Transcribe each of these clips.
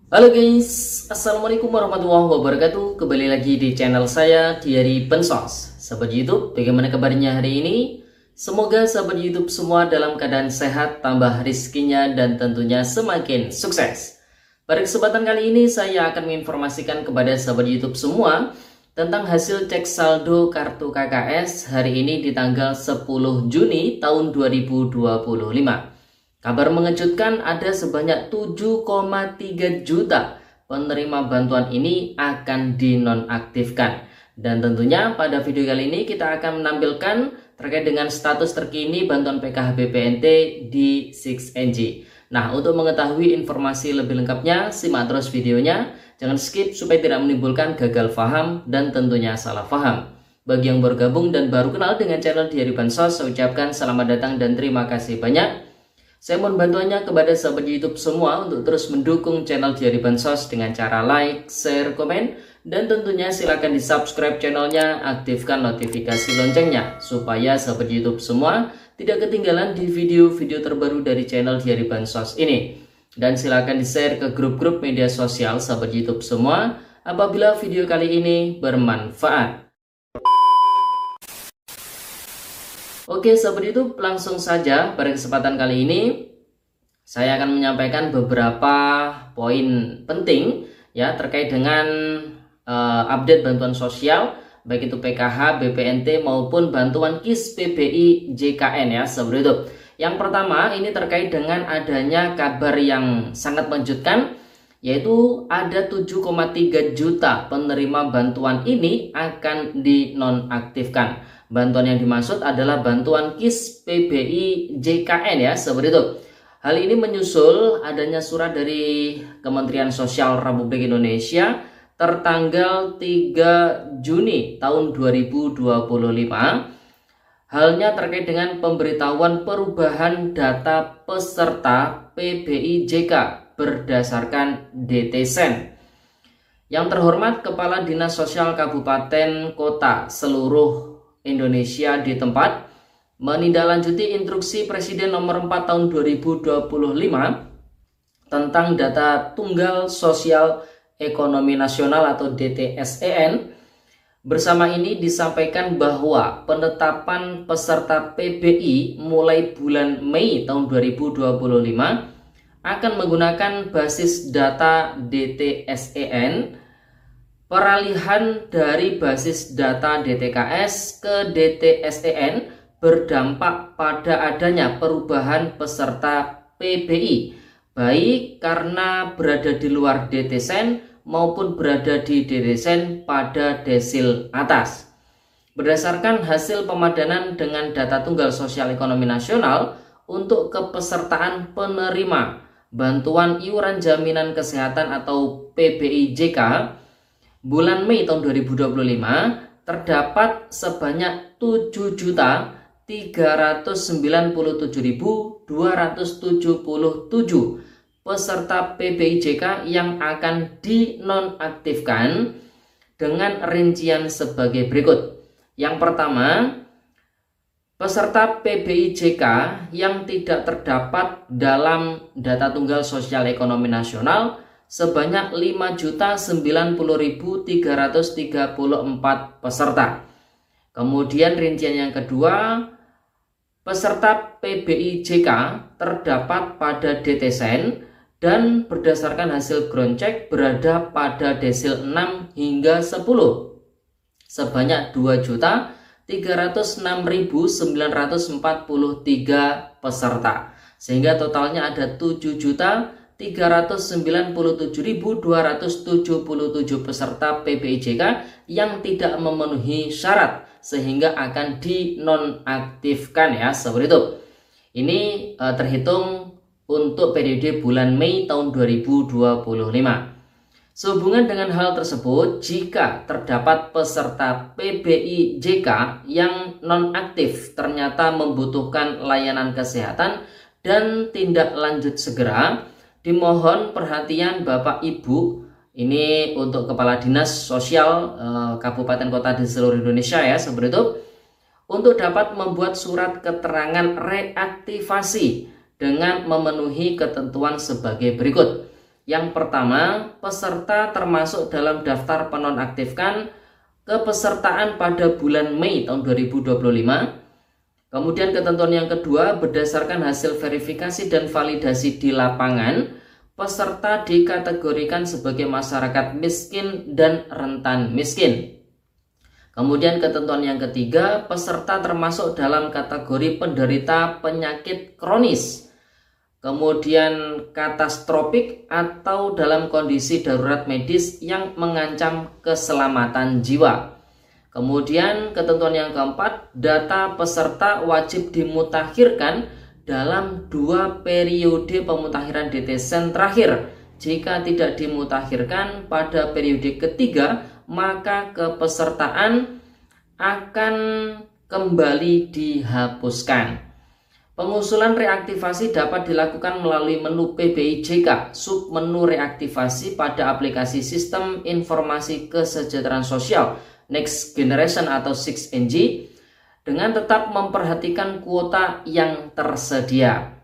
Halo guys, Assalamualaikum warahmatullahi wabarakatuh. Kembali lagi di channel saya Diary Bansos. Sahabat YouTube, bagaimana kabarnya hari ini? Semoga sahabat YouTube semua dalam keadaan sehat, tambah rizkinya, dan tentunya semakin sukses. Pada kesempatan kali ini saya akan menginformasikan kepada sahabat YouTube semua tentang hasil cek saldo kartu KKS hari ini di tanggal 10 Juni tahun 2025. Kabar mengejutkan, ada sebanyak 7,3 juta penerima bantuan ini akan dinonaktifkan. Dan tentunya pada video kali ini kita akan menampilkan terkait dengan status terkini bantuan PKH BPNT di 6NG. Nah, untuk mengetahui informasi lebih lengkapnya, simak terus videonya. Jangan skip supaya tidak menimbulkan gagal paham dan tentunya salah paham. Bagi yang bergabung dan baru kenal dengan channel Diary Bansos, saya ucapkan selamat datang dan terima kasih banyak. Saya mohon bantuannya kepada sahabat YouTube semua untuk terus mendukung channel Diary Bansos dengan cara like, share, komen, dan tentunya silakan di subscribe channelnya, aktifkan notifikasi loncengnya supaya sahabat YouTube semua tidak ketinggalan di video-video terbaru dari channel Diary Bansos ini. Dan silakan di share ke grup-grup media sosial sahabat YouTube semua apabila video kali ini bermanfaat. Oke sahabat YouTube, langsung saja pada kesempatan kali ini saya akan menyampaikan beberapa poin penting ya terkait dengan update bantuan sosial baik itu PKH, BPNT maupun bantuan KIS PBI JKN ya sahabat YouTube. Yang pertama ini terkait dengan adanya kabar yang sangat mengejutkan, yaitu ada 7,3 juta penerima bantuan ini akan dinonaktifkan. Bantuan yang dimaksud adalah bantuan KIS PBI JKN ya sahabat YouTube. Hal ini menyusul adanya surat dari Kementerian Sosial Republik Indonesia tertanggal 3 Juni tahun 2025. Halnya terkait dengan pemberitahuan perubahan data peserta PBI JK berdasarkan DTSen. Yang terhormat Kepala Dinas Sosial Kabupaten Kota seluruh Indonesia di tempat menindaklanjuti instruksi Presiden nomor 4 tahun 2025 tentang data tunggal sosial ekonomi nasional atau DTSEN. Bersama ini disampaikan bahwa penetapan peserta PBI mulai bulan Mei tahun 2025 akan menggunakan basis data DTSEN. Peralihan dari basis data DTKS ke DTSEN berdampak pada adanya perubahan peserta PBI, baik karena berada di luar DTSEN maupun berada di DTSEN pada desil atas. Berdasarkan hasil pemadanan dengan data tunggal sosial ekonomi nasional untuk kepesertaan penerima bantuan iuran jaminan kesehatan atau PBI JK, bulan Mei tahun 2025 terdapat sebanyak 7.397.277 peserta PBI JK yang akan dinonaktifkan dengan rincian sebagai berikut. Yang pertama, peserta PBI JK yang tidak terdapat dalam data tunggal sosial ekonomi nasional sebanyak 5.090.334 peserta. Kemudian rincian yang kedua, peserta PBI JK terdapat pada DTSEN dan berdasarkan hasil ground check berada pada desil 6 hingga 10 sebanyak 2.306.943 peserta, sehingga totalnya ada 7.397.277 peserta PBI JK yang tidak memenuhi syarat sehingga akan dinonaktifkan ya sahabat YouTube. Ini terhitung untuk periode bulan Mei tahun 2025. Sehubungan dengan hal tersebut, jika terdapat peserta PBI JK yang nonaktif ternyata membutuhkan layanan kesehatan dan tindak lanjut segera, dimohon perhatian Bapak Ibu, ini untuk Kepala Dinas Sosial Kabupaten Kota di seluruh Indonesia ya sahabat YouTube, untuk dapat membuat surat keterangan reaktivasi dengan memenuhi ketentuan sebagai berikut. Yang pertama, peserta termasuk dalam daftar penonaktifkan kepesertaan pada bulan Mei tahun 2025. Kemudian ketentuan yang kedua, berdasarkan hasil verifikasi dan validasi di lapangan, peserta dikategorikan sebagai masyarakat miskin dan rentan miskin. Kemudian ketentuan yang ketiga, peserta termasuk dalam kategori penderita penyakit kronis, kemudian katastrofik atau dalam kondisi darurat medis yang mengancam keselamatan jiwa. Kemudian ketentuan yang keempat, data peserta wajib dimutakhirkan dalam 2 periode pemutakhiran DTSen terakhir. Jika tidak dimutakhirkan pada periode ketiga, maka kepesertaan akan kembali dihapuskan. Pengusulan reaktivasi dapat dilakukan melalui menu PBIJK, submenu reaktivasi pada aplikasi Sistem Informasi Kesejahteraan Sosial Next Generation atau 6NG, dengan tetap memperhatikan kuota yang tersedia.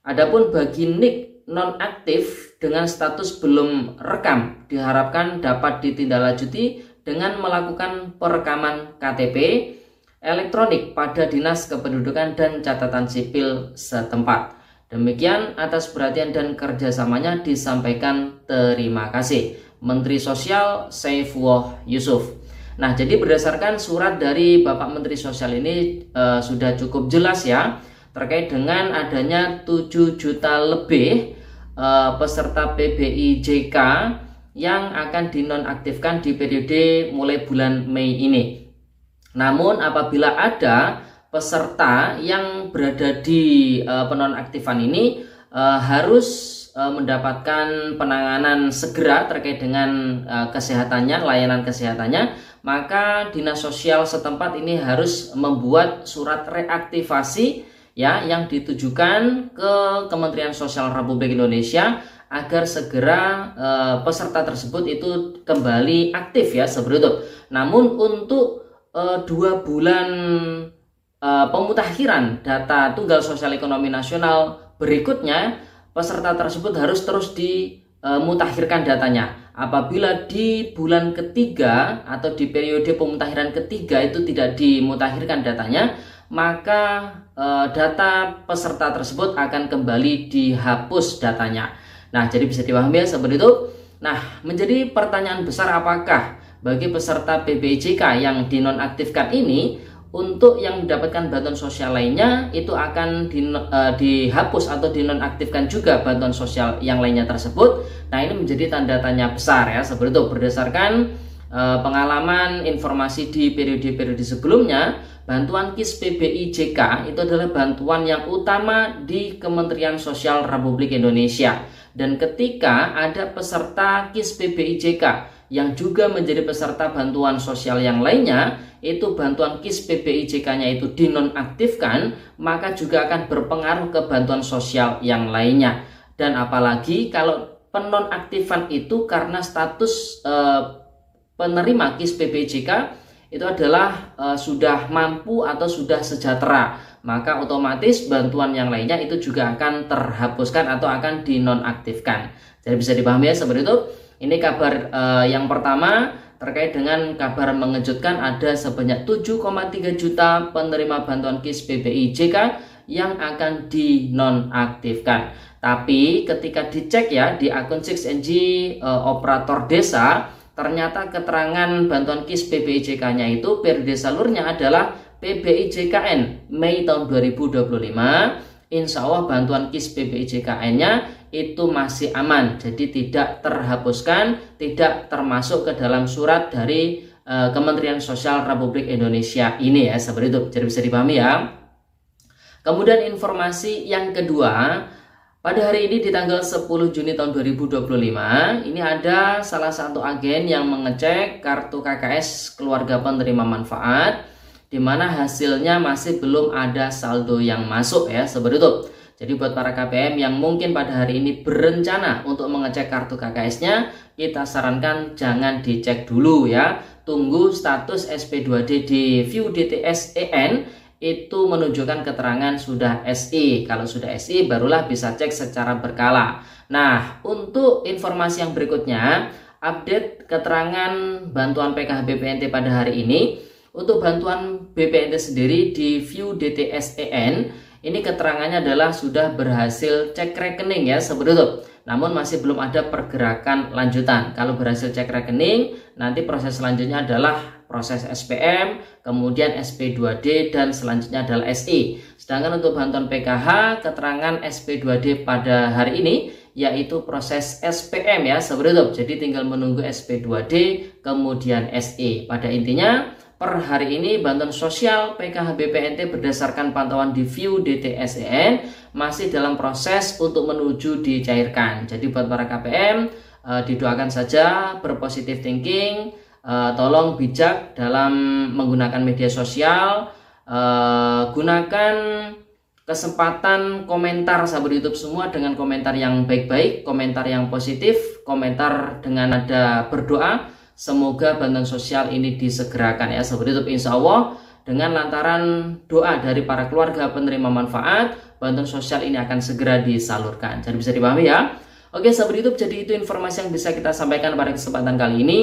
Adapun bagi NIK nonaktif dengan status belum rekam, diharapkan dapat ditindaklanjuti dengan melakukan perekaman KTP elektronik pada Dinas Kependudukan dan Catatan Sipil setempat. Demikian, atas perhatian dan kerjasamanya disampaikan terima kasih. Menteri Sosial Saifullah Yusuf. Nah, jadi berdasarkan surat dari Bapak Menteri Sosial ini sudah cukup jelas ya terkait dengan adanya 7 juta lebih peserta PBIJK yang akan dinonaktifkan di periode mulai bulan Mei ini. Namun apabila ada peserta yang berada di penonaktifan ini harus mendapatkan penanganan segera terkait dengan kesehatannya, layanan kesehatannya, maka dinas sosial setempat ini harus membuat surat reaktivasi ya yang ditujukan ke Kementerian Sosial Republik Indonesia agar segera peserta tersebut itu kembali aktif ya seperti itu. Namun untuk 2 bulan pemutakhiran data tunggal sosial ekonomi nasional berikutnya, peserta tersebut harus terus dimutakhirkan datanya. Apabila di bulan ketiga atau di periode pemutakhiran ketiga itu tidak dimutakhirkan datanya, maka data peserta tersebut akan kembali dihapus datanya. Nah, jadi bisa dipahami ya seperti itu. Nah, menjadi pertanyaan besar, apakah bagi peserta PBIJK yang dinonaktifkan ini, untuk yang mendapatkan bantuan sosial lainnya itu akan dihapus atau dinonaktifkan juga bantuan sosial yang lainnya tersebut. Nah, ini menjadi tanda tanya besar ya seperti itu. Berdasarkan pengalaman informasi di periode-periode sebelumnya, bantuan KIS PBIJK itu adalah bantuan yang utama di Kementerian Sosial Republik Indonesia. Dan ketika ada peserta KIS PBIJK yang juga menjadi peserta bantuan sosial yang lainnya, itu bantuan KIS PBIJK-nya itu dinonaktifkan, maka juga akan berpengaruh ke bantuan sosial yang lainnya. Dan apalagi kalau penonaktifan itu karena status penerima KIS PBIJK itu adalah sudah mampu atau sudah sejahtera, maka otomatis bantuan yang lainnya itu juga akan terhapuskan atau akan dinonaktifkan. Jadi bisa dipahami ya seperti itu. Ini kabar yang pertama terkait dengan kabar mengejutkan, ada sebanyak 7,3 juta penerima bantuan KIS PBIJK yang akan dinonaktifkan. Tapi ketika dicek ya di akun 6NG operator desa, ternyata keterangan bantuan KIS PBIJK-nya itu periode salurnya adalah PBIJKN Mei tahun 2025. Insya Allah bantuan KIS PBIJKN-nya itu masih aman, jadi tidak terhapuskan, tidak termasuk ke dalam surat dari Kementerian Sosial Republik Indonesia ini ya seperti itu. Jadi bisa dipahami ya. Kemudian informasi yang kedua, pada hari ini di tanggal 10 Juni tahun 2025 ini ada salah satu agen yang mengecek kartu KKS keluarga penerima manfaat, di mana hasilnya masih belum ada saldo yang masuk ya seperti itu. Jadi buat para KPM yang mungkin pada hari ini berencana untuk mengecek kartu KKS-nya, kita sarankan jangan dicek dulu ya. Tunggu status SP2D di View DTS EN itu menunjukkan keterangan sudah SI. Kalau sudah SI barulah bisa cek secara berkala. Nah, untuk informasi yang berikutnya, update keterangan bantuan PKH BPNT pada hari ini. Untuk bantuan BPNT sendiri di View DTSEN, ini keterangannya adalah sudah berhasil cek rekening ya seperti itu. Namun masih belum ada pergerakan lanjutan. Kalau berhasil cek rekening, nanti proses selanjutnya adalah proses SPM, kemudian SP2D, dan selanjutnya adalah SI. Sedangkan untuk bantuan PKH, keterangan SP2D pada hari ini yaitu proses SPM ya seperti itu. Jadi tinggal menunggu SP2D kemudian SI. Pada intinya per hari ini bantuan sosial PKH BPNT berdasarkan pantauan di View DTSEN masih dalam proses untuk menuju dicairkan. Jadi buat para KPM didoakan saja, berpositif thinking, tolong bijak dalam menggunakan media sosial, gunakan kesempatan komentar sahabat YouTube semua dengan komentar yang baik-baik, komentar yang positif, komentar dengan nada berdoa. Semoga bantuan sosial ini disegerakan ya sahabat YouTube. Insya Allah dengan lantaran doa dari para keluarga penerima manfaat, bantuan sosial ini akan segera disalurkan. Jadi bisa dipahami ya. Oke sahabat YouTube, jadi itu informasi yang bisa kita sampaikan pada kesempatan kali ini.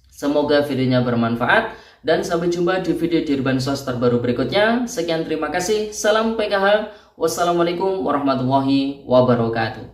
Semoga videonya bermanfaat dan sampai jumpa di video di Bansos terbaru berikutnya. Sekian, terima kasih. Salam PKH. Wassalamualaikum warahmatullahi wabarakatuh.